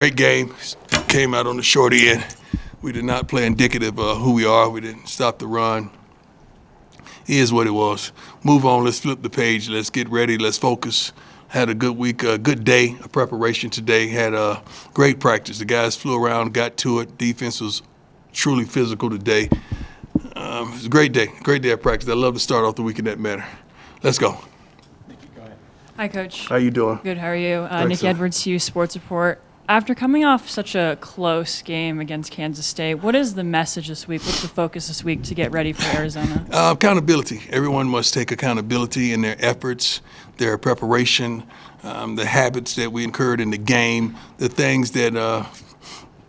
Great game. Came out on the short end. We did not play indicative of who we are. We didn't stop the run. It is what it was. Move on. Let's flip the page. Let's get ready. Let's focus. Had a good week, a good day of preparation today. Had a great practice. The guys flew around, got to it. Defense was truly physical today. It was a great day of practice. I love to start off the week in that manner. Let's go. Hi, Coach. How you doing? Good. How are you? Nikki Excellent. Edwards, Hughes Sports Report. After coming off such a close game against Kansas State, what is the message this week? What's the focus this week to get ready for Arizona? Accountability. Everyone must take accountability in their efforts, their preparation, the habits that we incurred in the game, the things that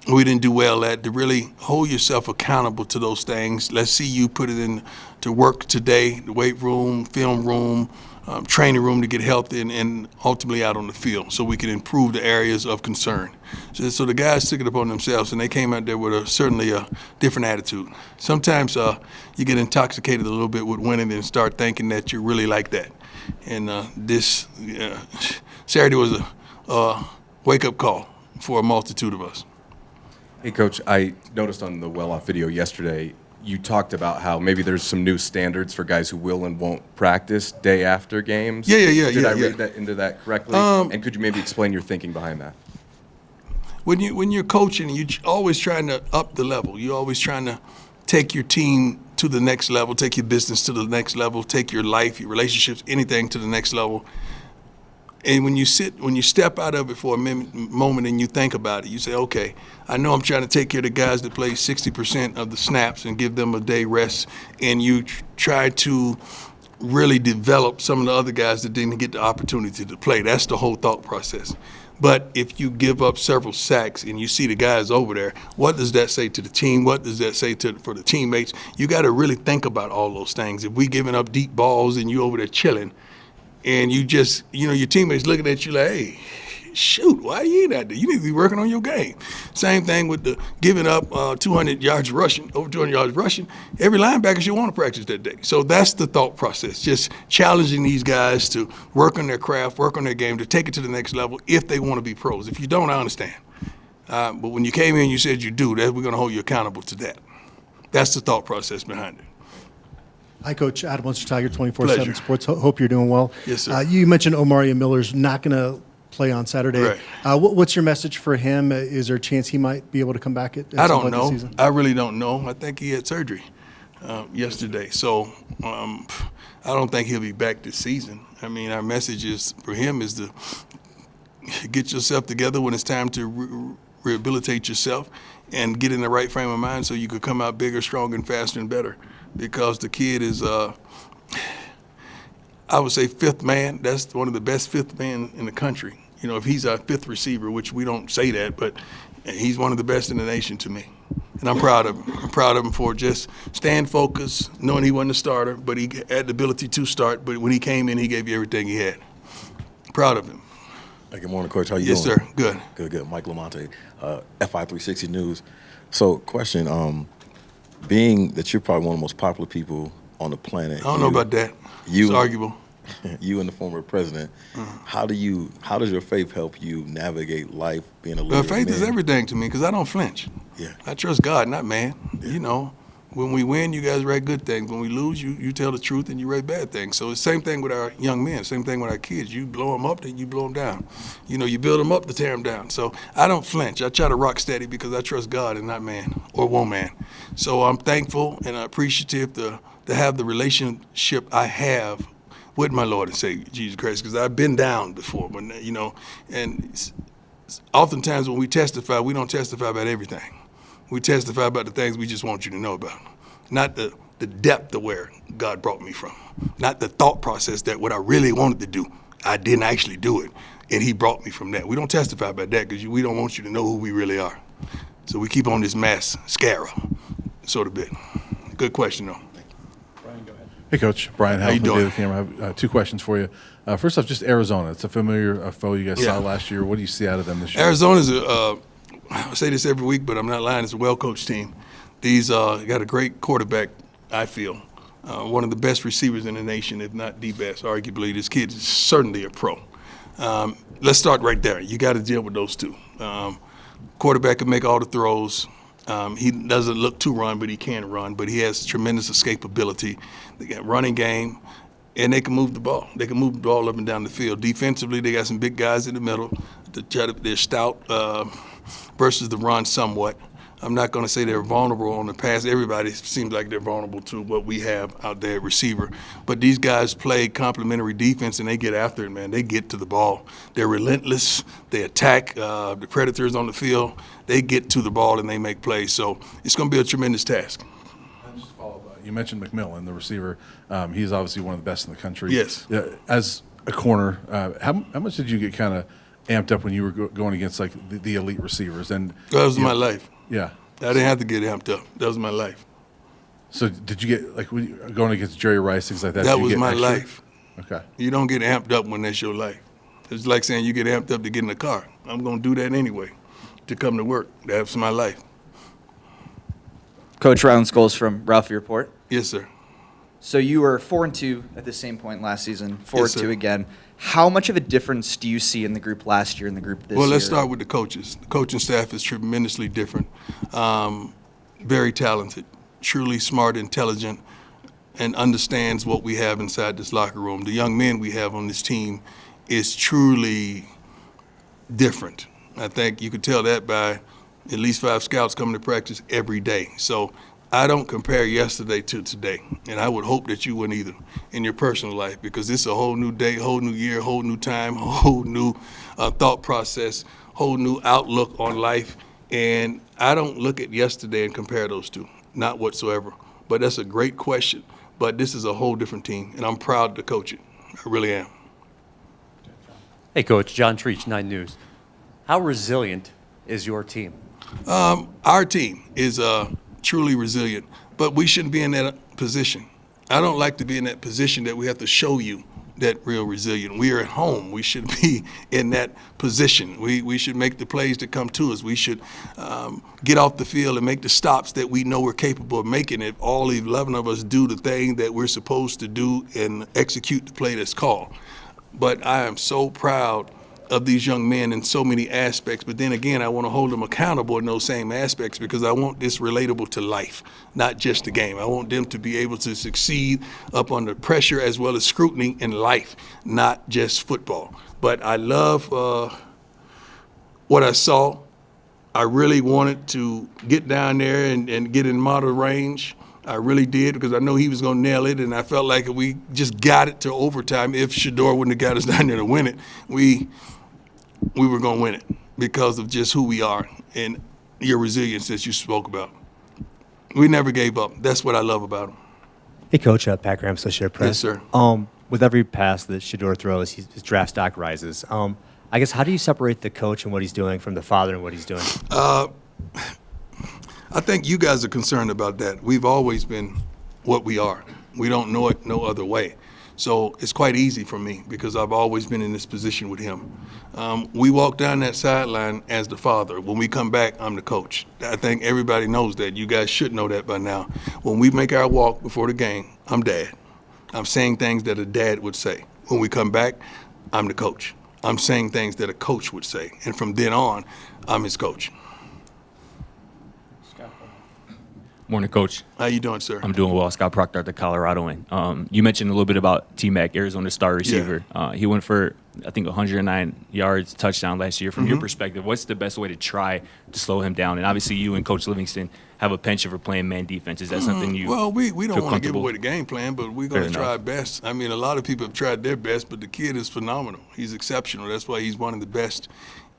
we didn't do well at, to really hold yourself accountable to those things. Let's see you put it in to work today, the weight room, film room, training room to get healthy and ultimately out on the field so we can improve the areas of concern. So the guys took it upon themselves, and they came out there with certainly a different attitude. Sometimes you get intoxicated a little bit with winning and start thinking that you're really like that. And this Saturday was a wake-up call for a multitude of us. Hey, Coach, I noticed on the well-off video yesterday, you talked about how maybe there's some new standards for guys who will and won't practice day after games. Did I read that into that correctly? And could you maybe explain your thinking behind that? When you're coaching, you're always trying to up the level. You're always trying to take your team to the next level, take your business to the next level, take your life, your relationships, anything to the next level. And when you step out of it for a moment and you think about it, you say, okay, I know I'm trying to take care of the guys that play 60% of the snaps and give them a day rest, and you try to really develop some of the other guys that didn't get the opportunity to play. That's the whole thought process. But if you give up several sacks and you see the guys over there, what does that say to the team? What does that say for the teammates? You got to really think about all those things. If we giving up deep balls and you over there chilling, and you just, your teammates looking at you like, hey, shoot, why you ain't out there? You need to be working on your game. Same thing with the giving up 200 yards rushing, over 200 yards rushing. Every linebacker should want to practice that day. So that's the thought process, just challenging these guys to work on their craft, work on their game, to take it to the next level if they want to be pros. If you don't, I understand. But when you came in, you said you do, that we're going to hold you accountable to that. That's the thought process behind it. Hi, Coach. Adam Munster, Tiger Pleasure. 24/7 Sports. Hope you're doing well. Yes, sir. You mentioned Omarion Miller's not going to play on Saturday. Right. What's your message for him? Is there a chance he might be able to come back at I some don't point this know. season? I really don't know. I think he had surgery yesterday. So I don't think he'll be back this season. I mean, our message is for him is to get yourself together when it's time to rehabilitate yourself and get in the right frame of mind so you could come out bigger, stronger, and faster and better. Because the kid is, I would say, fifth man. That's one of the best fifth men in the country. If he's our fifth receiver, which we don't say that, but he's one of the best in the nation to me. And I'm proud of him. I'm proud of him for just staying focused, knowing he wasn't a starter, but he had the ability to start. But when he came in, he gave you everything he had. Proud of him. Hey, good morning, Coach. How you Yes, doing? sir. Good. Good. Mike Lamonte, FI360 News. So, question, being that you're probably one of the most popular people on the planet. I don't know about that. It's arguable. You and the former president, how does your faith help you navigate life being a leader? Well, faith is everything to me because I don't flinch. Yeah. I trust God, not man. Yeah. When we win, you guys write good things. When we lose, you tell the truth and you write bad things. So it's the same thing with our young men, same thing with our kids. You blow them up, then you blow them down. You build them up to tear them down. So I don't flinch. I try to rock steady because I trust God and not man or woman. So I'm thankful and appreciative to have the relationship I have with my Lord and Savior, Jesus Christ, because I've been down before. But, and oftentimes when we testify, we don't testify about everything. We testify about the things we just want you to know about, not the depth of where God brought me from, not the thought process that what I really wanted to do, I didn't actually do it, and he brought me from that. We don't testify about that because we don't want you to know who we really are. So we keep on this mascara, sort of bit. Good question, though. Brian, go ahead. Hey, Coach. Brian How you Howell doing? from Daily Camera. I have 2 questions for you. First off, just Arizona. It's a familiar foe you guys saw last year. What do you see out of them this year? Arizona's I say this every week, but I'm not lying. It's a well-coached team. These got a great quarterback, I feel. One of the best receivers in the nation, if not the best, arguably. This kid is certainly a pro. Let's start right there. You got to deal with those two. Quarterback can make all the throws. He doesn't look to run, but he can run. But he has tremendous escapability. They got running game, and they can move the ball. They can move the ball up and down the field. Defensively, they got some big guys in the middle. They're stout versus the run somewhat. I'm not going to say they're vulnerable on the pass. Everybody seems like they're vulnerable to what we have out there at receiver. But these guys play complementary defense, and they get after it, man. They get to the ball. They're relentless. They attack the predators on the field. They get to the ball, and they make plays. So it's going to be a tremendous task. Just to follow up, you mentioned McMillan, the receiver. He's obviously one of the best in the country. Yes. As a corner, how much did you get kind of amped up when you were going against like the elite receivers? And that was my life. Yeah. I didn't have to get amped up. That was my life. So did you get, like, when you going against Jerry Rice, things like that? That did you was get my extra? life. Okay. You don't get amped up when that's your life. It's like saying you get amped up to get in a car. I'm going to do that anyway to come to work. That's my life. Coach Rylan Scholes from Ralphie Report. Yes, sir. So you were 4-2 at the same point last season, 4-2 Yes, sir. again. How much of a difference do you see in the group last year and the group this year? Well, let's start with the coaches. The coaching staff is tremendously different. Very talented, truly smart, intelligent, and understands what we have inside this locker room. The young men we have on this team is truly different. I think you could tell that by at least 5 scouts coming to practice every day. So I don't compare yesterday to today, and I would hope that you wouldn't either in your personal life, because it's a whole new day, whole new year, whole new time, whole new thought process, whole new outlook on life. And I don't look at yesterday and compare those two, not whatsoever. But that's a great question. But this is a whole different team, and I'm proud to coach it. I really am. Hey, Coach. John Treach, 9 News. How resilient is your team? Our team is truly resilient, but we shouldn't be in that position. I don't like to be in that position that we have to show you that real resilient. We are at home. We should be in that position. We should make the plays that come to us. We should get off the field and make the stops that we know we're capable of making. If all 11 of us do the thing that we're supposed to do and execute the play that's called. But I am so proud of these young men in so many aspects, but then again, I want to hold them accountable in those same aspects, because I want this relatable to life, not just the game. I want them to be able to succeed up under pressure as well as scrutiny in life, not just football. But I love what I saw. I really wanted to get down there and get in model range. I really did, because I know he was going to nail it, and I felt like if we just got it to overtime, if Shedeur wouldn't have got us down there to win it, we were going to win it because of just who we are and your resilience that you spoke about. We never gave up. That's what I love about him. Hey, Coach, Pat Graham, Associated Press. Yes, sir. With every pass that Shedeur throws, his draft stock rises. I guess, how do you separate the coach and what he's doing from the father and what he's doing? I think you guys are concerned about that. We've always been what we are. We don't know it no other way. So it's quite easy for me, because I've always been in this position with him. We walk down that sideline as the father. When we come back, I'm the coach. I think everybody knows that. You guys should know that by now. When we make our walk before the game, I'm dad. I'm saying things that a dad would say. When we come back, I'm the coach. I'm saying things that a coach would say. And from then on, I'm his coach. Morning, Coach. How you doing, sir? I'm doing well. Scott Proctor at the Coloradoan. You mentioned a little bit about T-Mac, Arizona's star receiver. Yeah. He went for, I think, 109 yards, touchdown last year. From your perspective, what's the best way to try to slow him down? And obviously you and Coach Livingston have a penchant for playing man defense. Is that something you Well, we feel don't want to give comfortable? away the game plan, but we're going Fair to try our enough. best. I mean, a lot of people have tried their best, but the kid is phenomenal. He's exceptional. That's why he's one of the best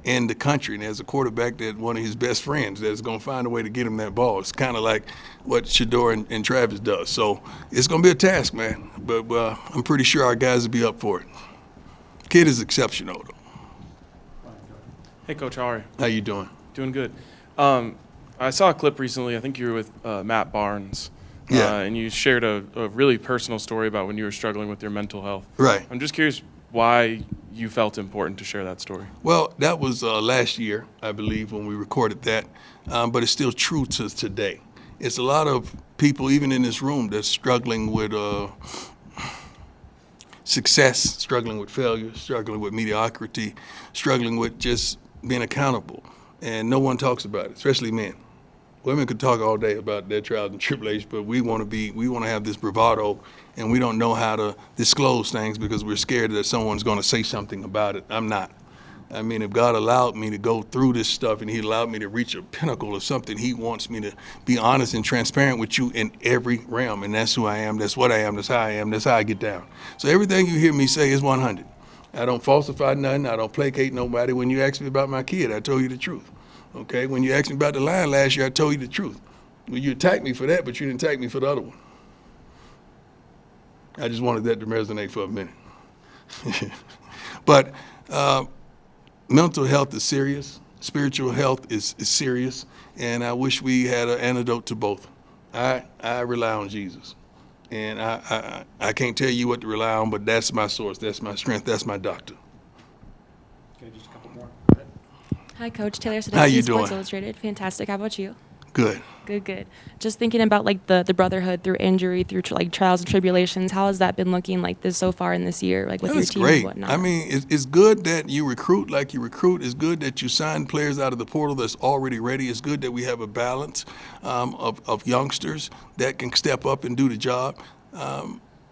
in the country. And as a quarterback, that one of his best friends that's going to find a way to get him that ball. It's kind of like what Shedeur and Travis does. So it's going to be a task, man. But I'm pretty sure our guys will be up for it. Kid is exceptional, though. Hey, Coach, how are you? How you doing? Doing good. I saw a clip recently. I think you were with Matt Barnes. Yeah. And you shared a really personal story about when you were struggling with your mental health. Right. I'm just curious why you felt important to share that story. Well, that was last year, I believe, when we recorded that. But it's still true to today. It's a lot of people, even in this room, that's struggling with success, struggling with failure, struggling with mediocrity, struggling with just being accountable. and no one talks about it, especially men. Women could talk all day about their trials and tribulations, but we want to have this bravado, and we don't know how to disclose things because we're scared that someone's going to say something about it. I'm not. I mean, if God allowed me to go through this stuff and he allowed me to reach a pinnacle of something, he wants me to be honest and transparent with you in every realm, and that's who I am, that's what I am, that's how I am, that's how I get down. So everything you hear me say is 100. I don't falsify nothing, I don't placate nobody. When you ask me about my kid, I told you the truth. Okay, when you asked me about the line last year, I told you the truth. Well, you attacked me for that, but you didn't attack me for the other one. I just wanted that to resonate for a minute. But mental health is serious. Spiritual health is serious. And I wish we had an antidote to both. I rely on Jesus. And I can't tell you what to rely on, but that's my source. That's my strength. That's my doctor. Okay, just a couple more. Hi, Coach. Taylor How you Sadecki, Sports doing? Illustrated. Fantastic. How about you? Good. Good. Just thinking about like the brotherhood through injury, through like trials and tribulations. How has that been looking like this so far in this year, like with your team great. and whatnot? I mean, it's good that you recruit like you recruit. It's good that you sign players out of the portal that's already ready. It's good that we have a balance of youngsters that can step up and do the job.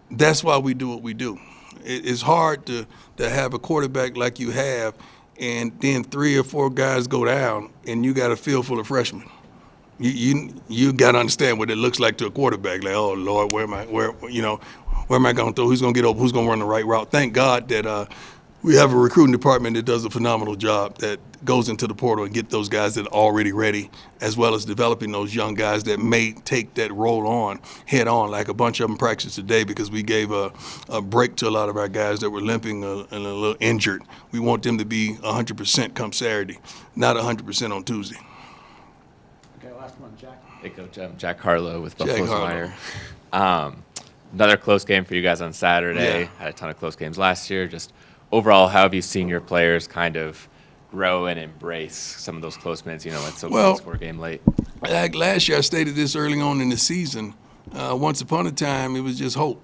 That's why we do what we do. It's hard to have a quarterback like you have, and then 3 or 4 guys go down, and you got a field full of freshmen. You got to understand what it looks like to a quarterback. Like, oh Lord, where am I going to throw? Who's going to get open? Who's going to run the right route? Thank God that we have a recruiting department that does a phenomenal job, that goes into the portal and get those guys that are already ready, as well as developing those young guys that may take that role on head on, like a bunch of them practiced today because we gave a break to a lot of our guys that were limping and a little injured. We want them to be 100% come Saturday, not 100% on Tuesday. Okay, last one, Jack. Hey, Coach. I'm Jack Harlow with Jack Buffalo's Harlow. Wire. Another close game for you guys on Saturday. Yeah. Had a ton of close games last year. Just overall, how have you seen your players kind of grow and embrace some of those close minutes? It's so close score game late. Like last year, I stated this early on in the season. Once upon a time, it was just hope.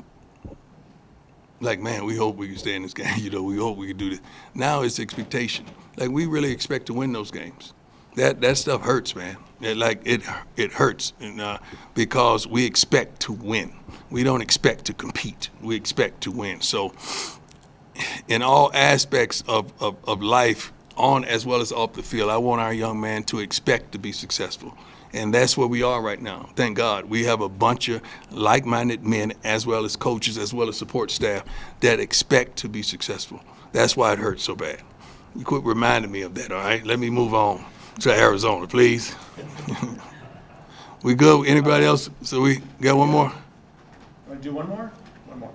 Like, man, we hope we can stay in this game. We hope we can do this. Now it's expectation. Like, we really expect to win those games. That stuff hurts, man. It hurts because we expect to win. We don't expect to compete. We expect to win. So in all aspects of life, on as well as off the field, I want our young man to expect to be successful. And that's where we are right now. Thank God. We have a bunch of like-minded men as well as coaches as well as support staff that expect to be successful. That's why it hurts so bad. You quit reminding me of that, all right? Let me move on to Arizona, please. We good? Anybody else? So we got one more? Want to do one more? One more.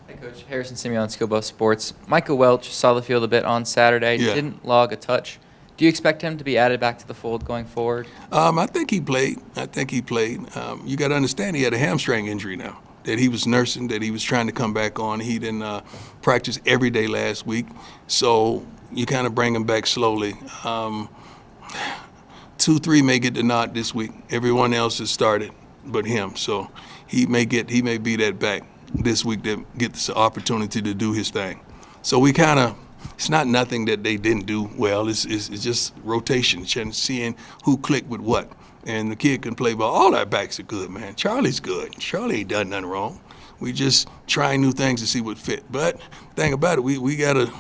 Hey, Coach. Harrison Simeon, Skillbuff Sports. Micah Welch saw the field a bit on Saturday. Yeah. Didn't log a touch. Do you expect him to be added back to the fold going forward? I think he played. You got to understand he had a hamstring injury now that he was nursing, that he was trying to come back on. He didn't practice every day last week. So you kind of bring him back slowly. 2-3 may get the nod this week. Everyone else has started but him. So he may be that back this week that gets the opportunity to do his thing. So we kind of, it's not nothing that they didn't do well. It's just rotation, seeing who clicked with what. And the kid can play ball. All our backs are good, man. Charlie's good. Charlie ain't done nothing wrong. We just trying new things to see what fit. But the thing about it, we gotta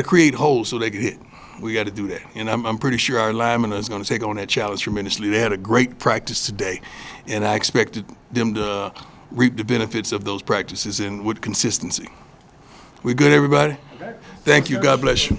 create holes so they can hit. We got to do that. And I'm pretty sure our linemen is going to take on that challenge tremendously. They had a great practice today, and I expected them to reap the benefits of those practices and with consistency. We good, everybody? Okay. Thank you. God bless you.